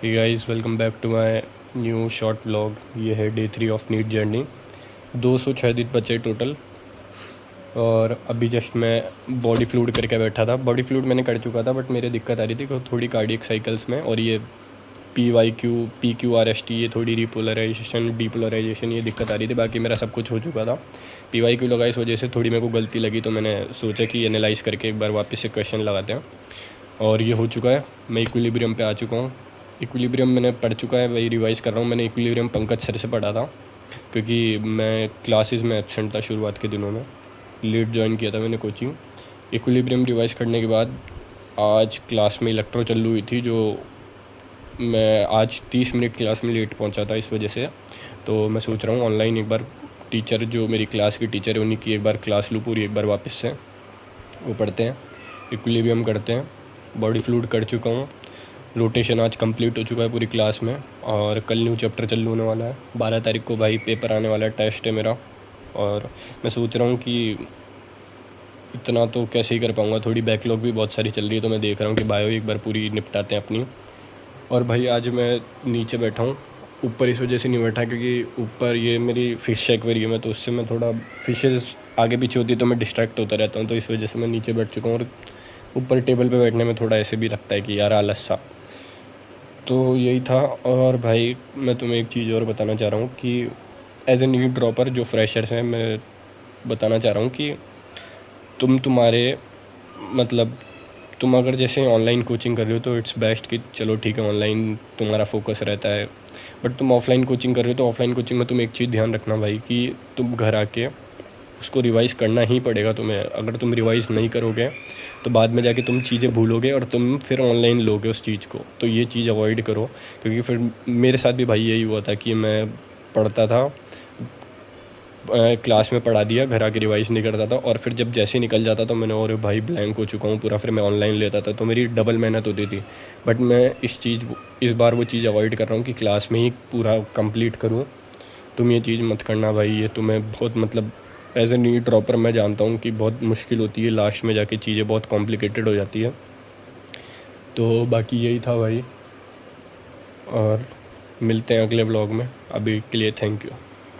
Hey guys, welcome back to my new short vlog. ये है day 3 of NEET journey. 206 दिन बचे total. और अभी जस्ट मैं बॉडी फ्लूइड करके बैठा था। बॉडी फ्लूइड मैंने कर चुका था, बट मेरे दिक्कत आ रही थी थोड़ी कार्डियक साइकिल्स में। और ये PYQ PQRST ये थोड़ी रिपोलराइजेशन डीपोलराइजेशन ये दिक्कत आ रही थी। बाकी मेरा सब कुछ हो चुका था। PYQ लगा, इस वजह से थोड़ी मेरे को गलती लगी, तो मैंने सोचा कि एनालाइज़ करके एक बार वापस से क्वेश्चन लगाते हैं। और ये हो चुका है। मैं इक्विलिब्रियम पे आ चुका हूँ। इक्विलिब्रियम मैंने पढ़ चुका है, वही रिवाइज़ कर रहा हूँ। मैंने इक्विलिब्रियम पंकज सर से पढ़ा था, क्योंकि मैं क्लासेस में एब्सेंट था शुरुआत के दिनों में। लेट ज्वाइन किया था मैंने कोचिंग। इक्विलिब्रियम रिवाइज़ करने के बाद आज क्लास में इलेक्ट्रो चल रही थी, जो मैं आज 30 मिनट क्लास में लेट पहुंचा था इस वजह से। तो मैं सोच रहा हूँ ऑनलाइन एक बार टीचर, जो मेरी क्लास की टीचर है, उन्हीं की एक बार क्लास लूँ पूरी, एक बार वापस से वो पढ़ते हैं, इक्विलिब्रियम करते हैं। बॉडी फ्लूइड कर चुका हूँ। रोटेशन आज कंप्लीट हो चुका है पूरी क्लास में। और कल न्यू चैप्टर चल होने वाला है। 12 तारीख को भाई पेपर आने वाला है, टेस्ट है मेरा। और मैं सोच रहा हूँ कि इतना तो कैसे ही कर पाऊँगा, थोड़ी बैकलॉग भी बहुत सारी चल रही है। तो मैं देख रहा हूँ कि बायो एक बार पूरी निपटाते हैं अपनी। और भाई आज मैं नीचे बैठा हूँ, ऊपर इस वजह से नहीं बैठा क्योंकि ऊपर ये मेरी फ़िश एक्वेरियम है, तो उससे मैं थोड़ा फिशेस आगे पीछे होती है तो मैं डिस्ट्रैक्ट होता रहता हूँ। तो इस वजह से मैं नीचे बैठ चुका हूँ। और ऊपर टेबल पे बैठने में थोड़ा ऐसे भी लगता है कि यार आलस सा। तो यही था। और भाई मैं तुम्हें एक चीज़ और बताना चाह रहा हूँ कि एज ए नीट ड्रॉपर जो फ्रेशर्स हैं, मैं बताना चाह रहा हूँ कि तुम्हारे मतलब तुम अगर जैसे ऑनलाइन कोचिंग कर रहे हो तो इट्स बेस्ट कि चलो ठीक है, ऑनलाइन तुम्हारा फोकस रहता है। बट तुम ऑफ़लाइन कोचिंग कर रहे हो तो ऑफ़लाइन कोचिंग में तुम एक चीज़ ध्यान रखना भाई, कि तुम घर आके उसको रिवाइज़ करना ही पड़ेगा तुम्हें। अगर तुम रिवाइज़ नहीं करोगे तो बाद में जाके तुम चीज़ें भूलोगे और तुम फिर ऑनलाइन लोगे उस चीज़ को। तो ये चीज़ अवॉइड करो, क्योंकि फिर मेरे साथ भी भाई यही हुआ था कि मैं पढ़ता था, क्लास में पढ़ा दिया, घर आके रिवाइज़ नहीं करता था, और फिर जब जैसे ही निकल जाता तो मैंने, और भाई ब्लैंक हो चुका हूँ पूरा, फिर मैं ऑनलाइन लेता था तो मेरी डबल मेहनत होती थी। बट मैं इस बार वो चीज़ अवॉइड कर रहा हूँ कि क्लास में ही पूरा कंप्लीट करूँ। तुम ये चीज़ मत करना भाई, ये तुम्हें बहुत मतलब एज ए नीट ड्रॉपर मैं जानता हूँ कि बहुत मुश्किल होती है, लास्ट में जाके चीज़ें बहुत कॉम्प्लिकेटेड हो जाती है। तो बाकी यही था भाई, और मिलते हैं अगले व्लॉग में। अभी के लिए थैंक यू।